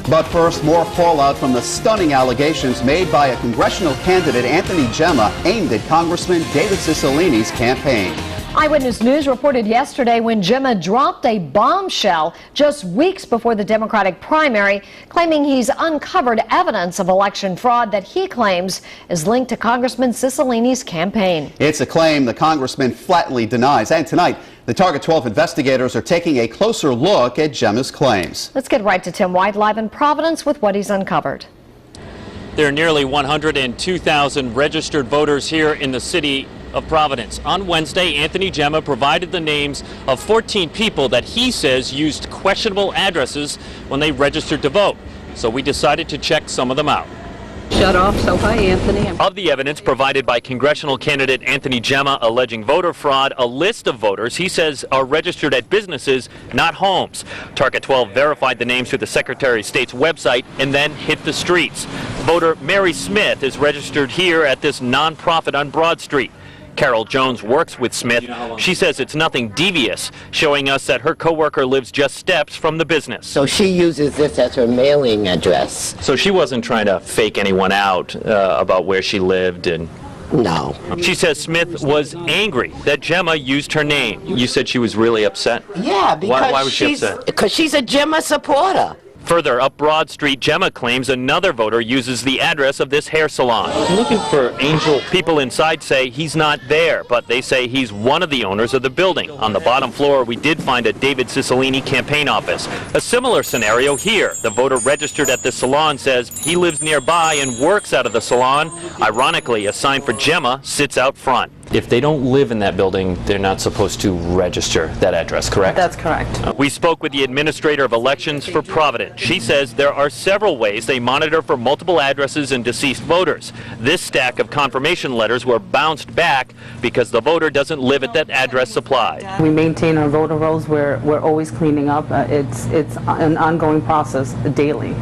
But first, more fallout from the stunning allegations made by a congressional candidate, Anthony Gemma, aimed at Congressman David Cicilline's campaign. Eyewitness News reported yesterday when Gemma dropped a bombshell just weeks before the Democratic primary, claiming he's uncovered evidence of election fraud that he claims is linked to Congressman Cicilline's campaign. It's a claim the congressman flatly denies. And tonight, the Target 12 investigators are taking a closer look at Gemma's claims. Let's get right to Tim White live in Providence with what he's uncovered. There are nearly 102,000 registered voters here in the city of Providence. On Wednesday, Anthony Gemma provided the names of 14 people that he says used questionable addresses when they registered to vote. So we decided to check some of them out. Shut off. So hi, Anthony. Of the evidence provided by congressional candidate Anthony Gemma alleging voter fraud, a list of voters he says are registered at businesses, not homes. Target 12 verified the names through the Secretary of State's website and then hit the streets. Voter Mary Smith is registered here at this nonprofit on Broad Street. Carol Jones works with Smith. She says it's nothing devious, showing us that her coworker lives just steps from the business. So she uses this as her mailing address. So she wasn't trying to fake anyone out about where she lived and... No. She says Smith was angry that Gemma used her name. You said she was really upset? Yeah, because why was she upset? Because she's a Gemma supporter. Further up Broad Street, Gemma claims another voter uses the address of this hair salon. Looking for Angel. People inside say he's not there, but they say he's one of the owners of the building. On the bottom floor, we did find a David Cicilline campaign office. A similar scenario here. The voter registered at the salon says he lives nearby and works out of the salon. Ironically, a sign for Gemma sits out front. If they don't live in that building, they're not supposed to register that address, correct? That's correct. We spoke with the Administrator of Elections for Providence. She says there are several ways they monitor for multiple addresses and deceased voters. This stack of confirmation letters were bounced back because the voter doesn't live at that address supplied. We maintain our voter rolls. We're always cleaning up. It's an ongoing process daily.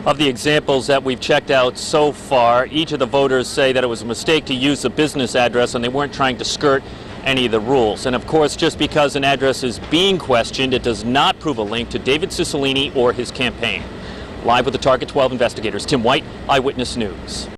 Of the examples that we've checked out so far, each of the voters say that it was a mistake to use the business address and they weren't trying to skirt any of the rules. And of course, just because an address is being questioned, it does not prove a link to David Cicilline or his campaign. Live with the Target 12 investigators, Tim White, Eyewitness News.